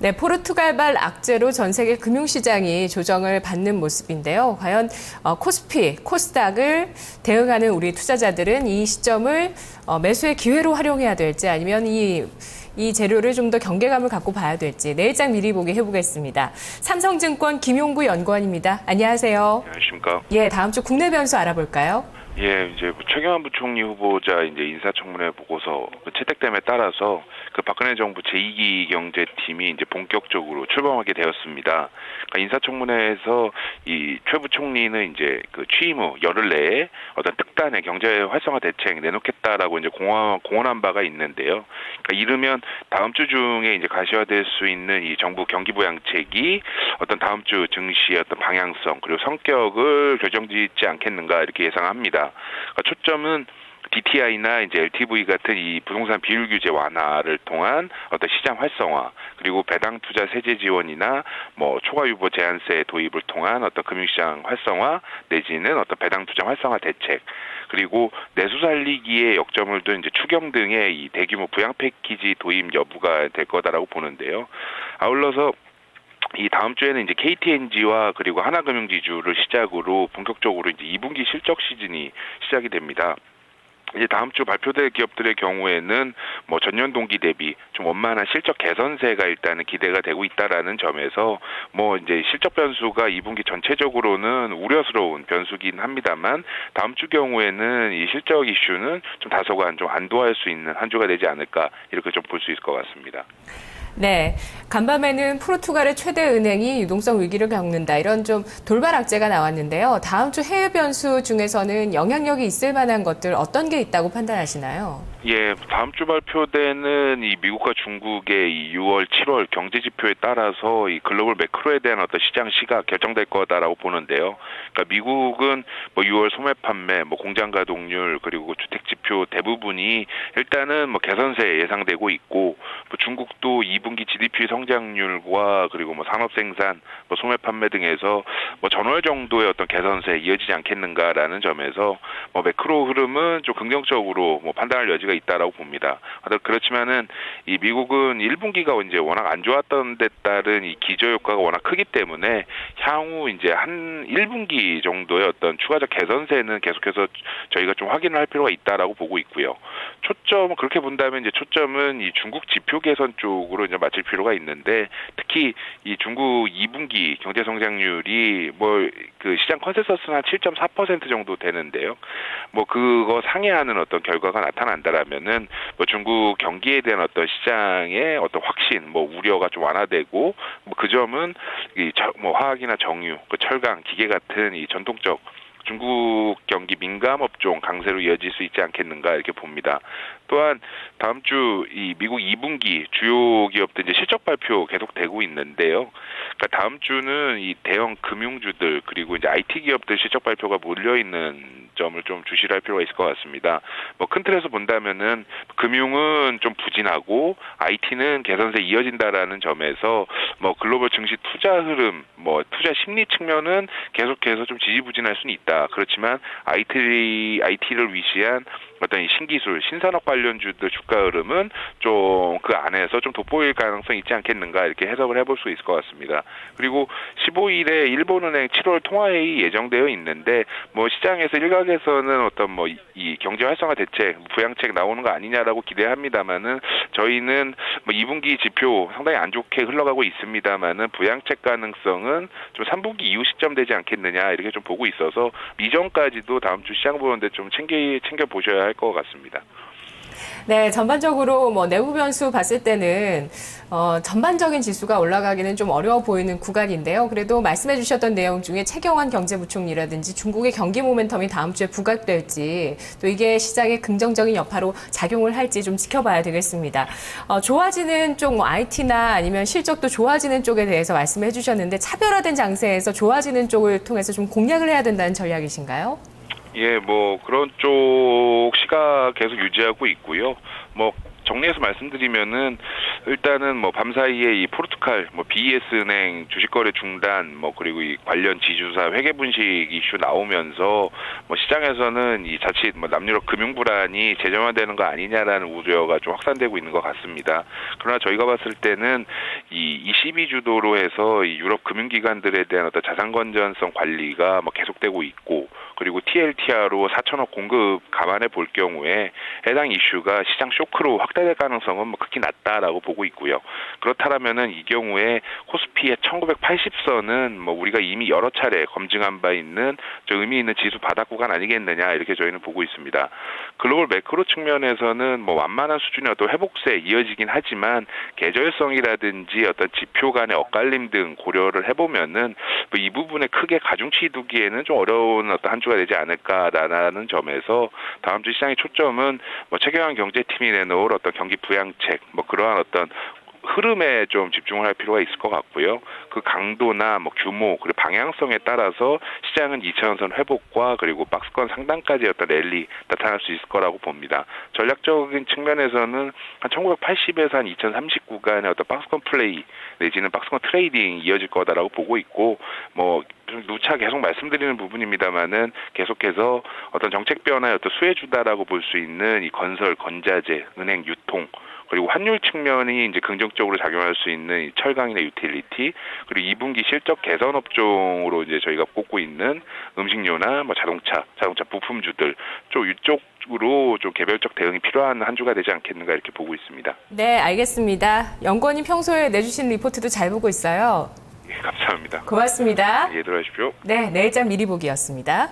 네, 포르투갈발 악재로 전 세계 금융시장이 조정을 받는 모습인데요. 과연 코스피, 코스닥을 대응하는 우리 투자자들은 이 시점을 매수의 기회로 활용해야 될지 아니면 이 재료를 좀 더 경계감을 갖고 봐야 될지 내일장 미리 보기 해보겠습니다. 삼성증권 김용구 연구원입니다. 안녕하세요. 안녕하십니까? 예, 다음 주 국내 변수 알아볼까요? 예, 이제 최경환 부총리 후보자 이제 인사청문회 보고서 채택됨에 따라서 그 박근혜 정부 제2기 경제팀이 이제 본격적으로 출범하게 되었습니다. 그러니까 인사청문회에서 이 최 부총리는 이제 그 취임 후 열흘 내에 어떤 특단의 경제 활성화 대책 내놓겠다라고 이제 공언한 바가 있는데요. 그러니까 이르면 다음 주 중에 이제 가시화될 수 있는 이 정부 경기 부양책이 어떤 다음 주 증시의 어떤 방향성 그리고 성격을 결정짓지 않겠는가 이렇게 예상합니다. 그러니까 초점은 DTI나 이제 LTV 같은 이 부동산 비율 규제 완화를 통한 어떤 시장 활성화, 그리고 배당 투자 세제 지원이나 뭐 초과 유보 제한세 도입을 통한 어떤 금융시장 활성화 내지는 어떤 배당 투자 활성화 대책, 그리고 내수 살리기의 역점을 둔 이제 추경 등의 이 대규모 부양 패키지 도입 여부가 될 거다라고 보는데요. 아울러서 이 다음 주에는 이제 KTNG와 그리고 하나금융지주를 시작으로 본격적으로 이제 2분기 실적 시즌이 시작이 됩니다. 이제 다음 주 발표될 기업들의 경우에는 뭐 전년 동기 대비 좀 원만한 실적 개선세가 일단은 기대가 되고 있다라는 점에서 뭐 이제 실적 변수가 2분기 전체적으로는 우려스러운 변수긴 합니다만 다음 주 경우에는 이 실적 이슈는 좀 다소간 좀 안도할 수 있는 한 주가 되지 않을까 이렇게 좀 볼 수 있을 것 같습니다. 네, 간밤에는 포르투갈의 최대 은행이 유동성 위기를 겪는다. 이런 좀 돌발 악재가 나왔는데요. 다음 주 해외 변수 중에서는 영향력이 있을 만한 것들 어떤 게 있다고 판단하시나요? 예, 다음 주 발표되는 이 미국과 중국의 이 6월, 7월 경제 지표에 따라서 이 글로벌 매크로에 대한 어떤 시장 시각 결정될 거다라고 보는데요. 그러니까 미국은 뭐 6월 소매 판매, 뭐 공장 가동률 그리고 주택 지표 대부분이 일단은 뭐 개선세 예상되고 있고, 뭐 중국도 2분기 GDP 성장률과 그리고 뭐 산업 생산, 뭐 소매 판매 등에서 뭐 전월 정도의 어떤 개선세 이어지지 않겠는가라는 점에서 뭐 매크로 흐름은 좀 긍정적으로 뭐 판단할 여지가 있다라고 봅니다. 그렇지만은 이 미국은 1분기가 이제 워낙 안 좋았던 데 따른 이 기저 효과가 워낙 크기 때문에 향후 이제 한 1분기 정도의 어떤 추가적 개선세는 계속해서 저희가 좀 확인을 할 필요가 있다라고 보고 있고요. 초점 그렇게 본다면 이제 초점은 이 중국 지표 개선 쪽으로 이제 맞출 필요가 있는데, 특히 이 중국 2분기 경제 성장률이 뭐 그 시장 컨센서스는 한 7.4% 정도 되는데요. 뭐 그거 상회하는 어떤 결과가 나타난다라면은 뭐 중국 경기에 대한 어떤 시장의 어떤 확신, 뭐 우려가 좀 완화되고, 뭐 그 점은 이 뭐 화학이나 정유, 그 철강, 기계 같은 이 전통적 중국 경기 민감 업종 강세로 이어질 수 있지 않겠는가 이렇게 봅니다. 또한 다음 주 이 미국 2분기 주요 기업들 이제 실적 발표 계속되고 있는데요. 그러니까 다음 주는 이 대형 금융주들 그리고 이제 IT 기업들 실적 발표가 몰려 있는 점을 좀 주시를 할 필요가 있을 것 같습니다. 뭐 큰 틀에서 본다면은 금융은 좀 부진하고 IT는 개선세 이어진다라는 점에서 뭐 글로벌 증시 투자 흐름, 뭐 투자 심리 측면은 계속해서 좀 지지부진할 수는 있다. 그렇지만 IT를 위시한 어떤 이 신기술, 신산업 관련주들 주가 흐름은 좀 그 안에서 좀 돋보일 가능성이 있지 않겠는가 이렇게 해석을 해볼 수 있을 것 같습니다. 그리고 15일에 일본은행 7월 통화회의 예정되어 있는데 뭐 시장에서 일각에서는 어떤 뭐 이 경제 활성화 대책, 부양책 나오는 거 아니냐라고 기대합니다만은 저희는 뭐 2분기 지표 상당히 안 좋게 흘러가고 있습니다만은 부양책 가능성은 좀 3분기 이후 시점 되지 않겠느냐 이렇게 좀 보고 있어서 이전까지도 다음 주 시장 보는데 좀 챙겨 보셔야 할 것 같습니다. 네, 전반적으로 뭐 내부 변수 봤을 때는 전반적인 지수가 올라가기는 좀 어려워 보이는 구간인데요. 그래도 말씀해 주셨던 내용 중에 최경환 경제부총리라든지 중국의 경기 모멘텀이 다음 주에 부각될지 또 이게 시장에 긍정적인 여파로 작용을 할지 좀 지켜봐야 되겠습니다. 좋아지는 쪽 뭐 IT나 아니면 실적도 좋아지는 쪽에 대해서 말씀해 주셨는데 차별화된 장세에서 좋아지는 쪽을 통해서 좀 공략을 해야 된다는 전략이신가요? 예, 뭐 그런 쪽 시각 계속 유지하고 있고요. 뭐 정리해서 말씀드리면은 일단은 뭐 밤사이에 이 포르투갈, 뭐 BES은행 주식거래 중단, 뭐 그리고 이 관련 지주사 회계 분식 이슈 나오면서 뭐 시장에서는 이 자칫 뭐 남유럽 금융 불안이 재정화되는 거 아니냐라는 우려가 좀 확산되고 있는 것 같습니다. 그러나 저희가 봤을 때는 이 12주도로 해서 이 유럽 금융기관들에 대한 어떤 자산 건전성 관리가 뭐 계속되고 있고, 그리고 TLTR로 4천억 공급 감안해 볼 경우에 해당 이슈가 시장 쇼크로 확대될 가능성은 뭐 극히 낮다라고 보고 있고요. 그렇다면은 이 경우에 코스피의 1980선은 뭐 우리가 이미 여러 차례 검증한 바 있는 좀 의미 있는 지수 바닥 구간 아니겠느냐, 이렇게 저희는 보고 있습니다. 글로벌 매크로 측면에서는 뭐 완만한 수준의 어떤 회복세에 이어지긴 하지만 계절성이라든지 어떤 지표 간의 엇갈림 등 고려를 해보면은 뭐 이 부분에 크게 가중치 두기에는 좀 어려운 어떤 한 주가 되지 않을까라는 점에서 다음 주 시장의 초점은 뭐 최경환 경제팀이 내놓을 어떤 경기 부양책, 뭐 그러한 어떤 흐름에 좀 집중을 할 필요가 있을 것 같고요. 그 강도나 뭐 규모 그리고 방향성에 따라서 시장은 2차전선 회복과 그리고 박스권 상단까지 어떤 랠리 나타날 수 있을 거라고 봅니다. 전략적인 측면에서는 한 1980에서 한 2030 구간의 어떤 박스권 플레이 내지는 박스권 트레이딩 이어질 거다라고 보고 있고, 뭐 좀 누차 계속 말씀드리는 부분입니다만은 계속해서 어떤 정책 변화의 어떤 수혜주다라고 볼 수 있는 이 건설, 건자재, 은행, 유통, 그리고 환율 측면이 이제 긍정적으로 작용할 수 있는 이 철강이나 유틸리티, 그리고 2분기 실적 개선 업종으로 이제 저희가 꼽고 있는 음식료나 뭐 자동차 부품주들 좀 이쪽으로 좀 개별적 대응이 필요한 한 주가 되지 않겠는가, 이렇게 보고 있습니다. 네, 알겠습니다. 연구원님 평소에 내주신 리포트도 잘 보고 있어요. 예, 감사합니다. 고맙습니다. 예, 들어가십시오. 네, 내일장 미리 보기였습니다.